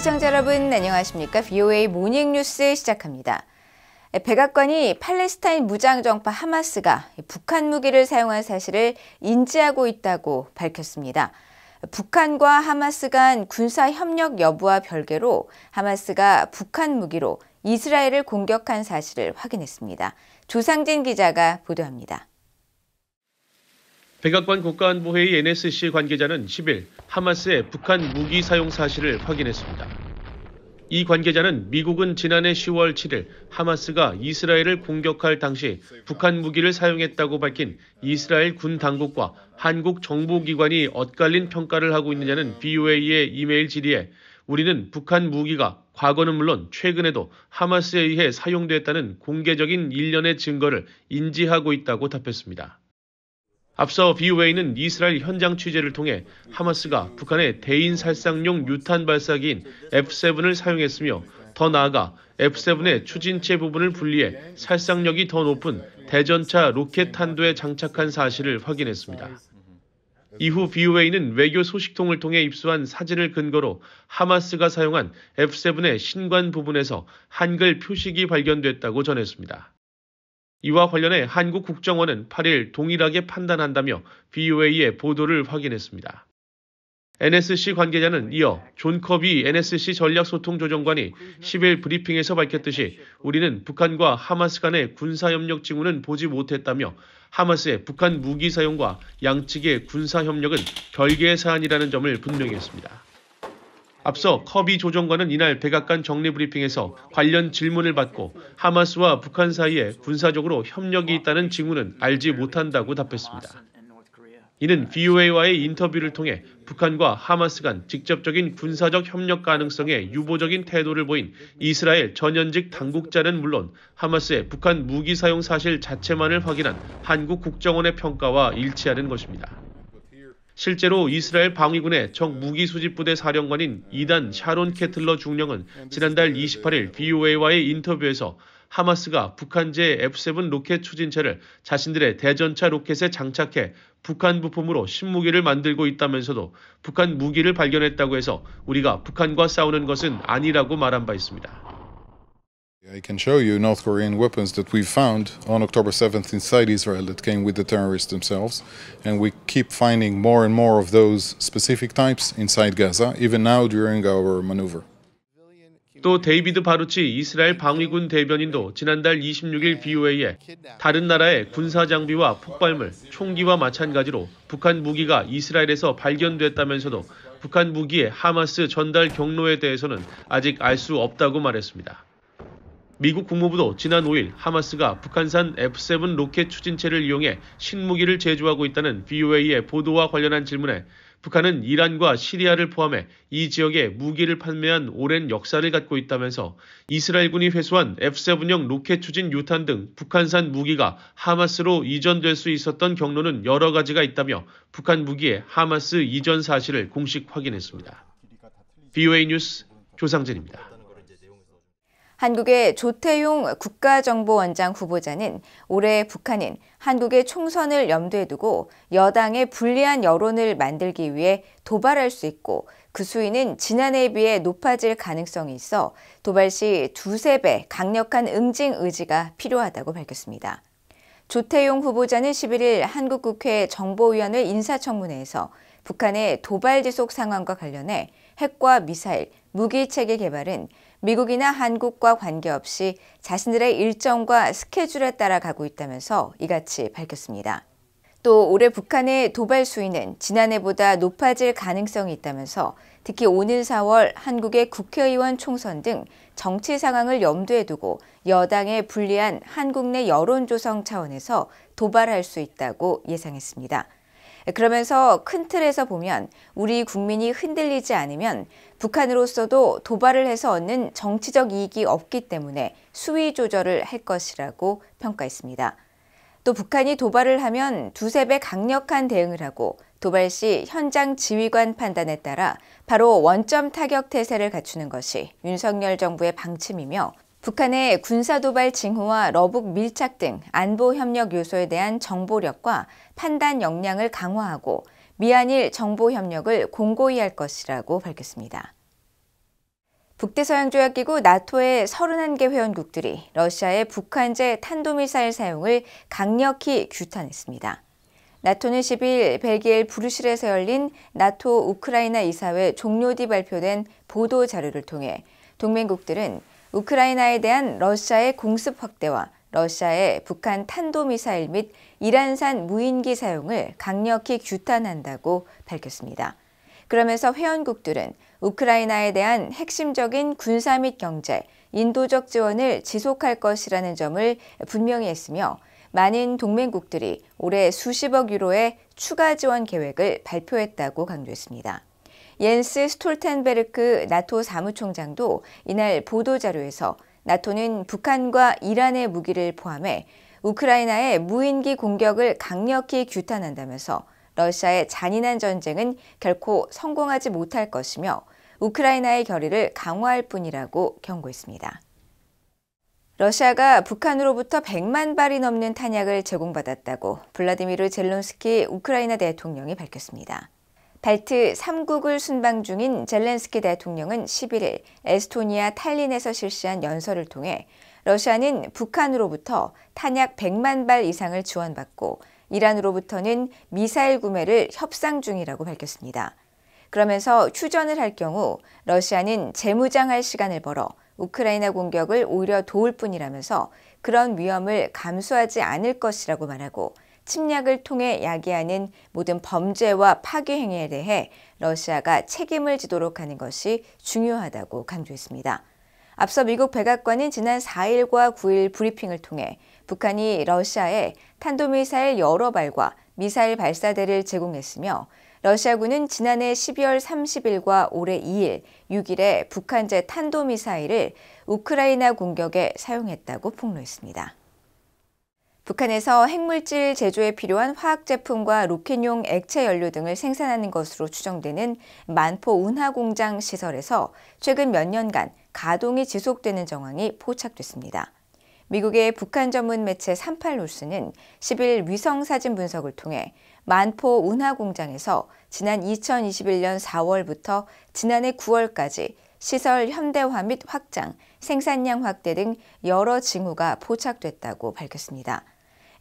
시청자 여러분 안녕하십니까? VOA 모닝뉴스 시작합니다. 백악관이 팔레스타인 무장정파 하마스가 북한 무기를 사용한 사실을 인지하고 있다고 밝혔습니다. 북한과 하마스 간 군사 협력 여부와 별개로 하마스가 북한 무기로 이스라엘을 공격한 사실을 확인했습니다. 조상진 기자가 보도합니다. 백악관 국가안보회의 NSC 관계자는 10일 하마스의 북한 무기 사용 사실을 확인했습니다. 이 관계자는 미국은 지난해 10월 7일 하마스가 이스라엘을 공격할 당시 북한 무기를 사용했다고 밝힌 이스라엘 군 당국과 한국 정보기관이 엇갈린 평가를 하고 있느냐는 VOA의 이메일 질의에 우리는 북한 무기가 과거는 물론 최근에도 하마스에 의해 사용됐다는 공개적인 일련의 증거를 인지하고 있다고 답했습니다. 앞서 VOA는 이스라엘 현장 취재를 통해 하마스가 북한의 대인 살상용 유탄 발사기인 F-7을 사용했으며 더 나아가 F-7의 추진체 부분을 분리해 살상력이 더 높은 대전차 로켓 탄도에 장착한 사실을 확인했습니다. 이후 VOA는 외교 소식통을 통해 입수한 사진을 근거로 하마스가 사용한 F-7의 신관 부분에서 한글 표식이 발견됐다고 전했습니다. 이와 관련해 한국 국정원은 8일 동일하게 판단한다며 VOA의 보도를 확인했습니다. NSC 관계자는 이어 존 커비 NSC 전략소통조정관이 10일 브리핑에서 밝혔듯이 우리는 북한과 하마스 간의 군사협력 징후는 보지 못했다며 하마스의 북한 무기 사용과 양측의 군사협력은 별개의 사안이라는 점을 분명히 했습니다. 앞서 커비 조정관은 이날 백악관 정례 브리핑에서 관련 질문을 받고 하마스와 북한 사이에 군사적으로 협력이 있다는 징후는 알지 못한다고 답했습니다. 이는 VOA와의 인터뷰를 통해 북한과 하마스 간 직접적인 군사적 협력 가능성에 유보적인 태도를 보인 이스라엘 전현직 당국자는 물론 하마스의 북한 무기 사용 사실 자체만을 확인한 한국 국정원의 평가와 일치하는 것입니다. 실제로 이스라엘 방위군의 적 무기 수집부대 사령관인 2단 샤론 캐틀러 중령은 지난달 28일 VOA와의 인터뷰에서 하마스가 북한제 F-7 로켓 추진체를 자신들의 대전차 로켓에 장착해 북한 부품으로 신무기를 만들고 있다면서도 북한 무기를 발견했다고 해서 우리가 북한과 싸우는 것은 아니라고 말한 바 있습니다. I can show you North Korean weapons that we found on October 7th inside Israel that came with the terrorists themselves. And we keep finding more and more of those specific types inside Gaza, even now during our maneuver. 또 데이비드 바루치 이스라엘 방위군 대변인도 지난달 26일 VOA에 다른 나라의 군사 장비와 폭발물, 총기와 마찬가지로 북한 무기가 이스라엘에서 발견됐다면서도 북한 무기의 하마스 전달 경로에 대해서는 아직 알 수 없다고 말했습니다. 미국 국무부도 지난 5일 하마스가 북한산 F-7 로켓 추진체를 이용해 신무기를 제조하고 있다는 VOA의 보도와 관련한 질문에 북한은 이란과 시리아를 포함해 이 지역에 무기를 판매한 오랜 역사를 갖고 있다면서 이스라엘군이 회수한 F-7형 로켓 추진 유탄 등 북한산 무기가 하마스로 이전될 수 있었던 경로는 여러 가지가 있다며 북한 무기의 하마스 이전 사실을 공식 확인했습니다. VOA 뉴스 조상진입니다. 한국의 조태용 국가정보원장 후보자는 올해 북한은 한국의 총선을 염두에 두고 여당에 불리한 여론을 만들기 위해 도발할 수 있고 그 수위는 지난해에 비해 높아질 가능성이 있어 도발 시 두세 배 강력한 응징 의지가 필요하다고 밝혔습니다. 조태용 후보자는 11일 한국국회 정보위원회 인사청문회에서 북한의 도발 지속 상황과 관련해 핵과 미사일, 무기체계 개발은 미국이나 한국과 관계없이 자신들의 일정과 스케줄에 따라 가고 있다면서 이같이 밝혔습니다. 또 올해 북한의 도발 수위는 지난해보다 높아질 가능성이 있다면서 특히 오는 4월 한국의 국회의원 총선 등 정치 상황을 염두에 두고 여당에 불리한 한국 내 여론 조성 차원에서 도발할 수 있다고 예상했습니다. 그러면서 큰 틀에서 보면 우리 국민이 흔들리지 않으면 북한으로서도 도발을 해서 얻는 정치적 이익이 없기 때문에 수위 조절을 할 것이라고 평가했습니다. 또 북한이 도발을 하면 두세 배 강력한 대응을 하고 도발 시 현장 지휘관 판단에 따라 바로 원점 타격 태세를 갖추는 것이 윤석열 정부의 방침이며 북한의 군사도발 징후와 러북 밀착 등 안보 협력 요소에 대한 정보력과 판단 역량을 강화하고 미한일 정보 협력을 공고히 할 것이라고 밝혔습니다. 북대서양조약기구 나토의 31개 회원국들이 러시아의 북한제 탄도미사일 사용을 강력히 규탄했습니다. 나토는 10일 벨기에 브뤼셀에서 열린 나토 우크라이나 이사회 종료 뒤 발표된 보도 자료를 통해 동맹국들은 우크라이나에 대한 러시아의 공습 확대와 러시아의 북한 탄도미사일 및 이란산 무인기 사용을 강력히 규탄한다고 밝혔습니다. 그러면서 회원국들은 우크라이나에 대한 핵심적인 군사 및 경제, 인도적 지원을 지속할 것이라는 점을 분명히 했으며 많은 동맹국들이 올해 수십억 유로의 추가 지원 계획을 발표했다고 강조했습니다. 옌스 스톨텐베르크 나토 사무총장도 이날 보도자료에서 나토는 북한과 이란의 무기를 포함해 우크라이나의 무인기 공격을 강력히 규탄한다면서 러시아의 잔인한 전쟁은 결코 성공하지 못할 것이며 우크라이나의 결의를 강화할 뿐이라고 경고했습니다. 러시아가 북한으로부터 100만 발이 넘는 탄약을 제공받았다고 블라디미르 젤렌스키 우크라이나 대통령이 밝혔습니다. 발트 3국을 순방 중인 젤렌스키 대통령은 11일 에스토니아 탈린에서 실시한 연설을 통해 러시아는 북한으로부터 탄약 100만 발 이상을 지원받고 이란으로부터는 미사일 구매를 협상 중이라고 밝혔습니다. 그러면서 휴전을 할 경우 러시아는 재무장할 시간을 벌어 우크라이나 공격을 오히려 도울 뿐이라면서 그런 위험을 감수하지 않을 것이라고 말하고 침략을 통해 야기하는 모든 범죄와 파괴 행위에 대해 러시아가 책임을 지도록 하는 것이 중요하다고 강조했습니다. 앞서 미국 백악관은 지난 4일과 9일 브리핑을 통해 북한이 러시아에 탄도미사일 여러 발과 미사일 발사대를 제공했으며 러시아군은 지난해 12월 30일과 올해 2일, 6일에 북한제 탄도미사일을 우크라이나 공격에 사용했다고 폭로했습니다. 북한에서 핵물질 제조에 필요한 화학제품과 로켓용 액체 연료 등을 생산하는 것으로 추정되는 만포 운하공장 시설에서 최근 몇 년간 가동이 지속되는 정황이 포착됐습니다. 미국의 북한 전문 매체 38뉴스는 10일 위성사진 분석을 통해 만포 운하공장에서 지난 2021년 4월부터 지난해 9월까지 시설 현대화 및 확장, 생산량 확대 등 여러 징후가 포착됐다고 밝혔습니다.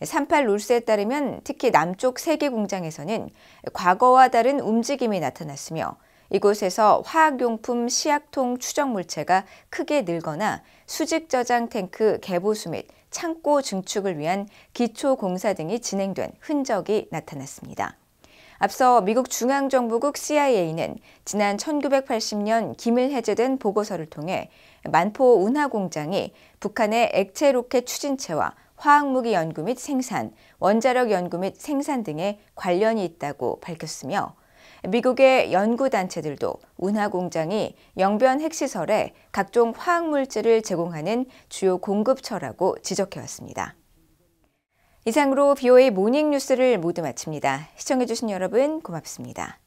38뉴스에 따르면 특히 남쪽 3개 공장에서는 과거와 다른 움직임이 나타났으며 이곳에서 화학용품 시약통 추정 물체가 크게 늘거나 수직 저장 탱크 개보수 및 창고 증축을 위한 기초 공사 등이 진행된 흔적이 나타났습니다. 앞서 미국 중앙정보국 CIA는 지난 1980년 기밀 해제된 보고서를 통해 만포 운하공장이 북한의 액체 로켓 추진체와 화학무기 연구 및 생산, 원자력 연구 및 생산 등에 관련이 있다고 밝혔으며 미국의 연구단체들도 운하공장이 영변 핵시설에 각종 화학물질을 제공하는 주요 공급처라고 지적해왔습니다. 이상으로 BOA 모닝뉴스를 모두 마칩니다. 시청해주신 여러분 고맙습니다.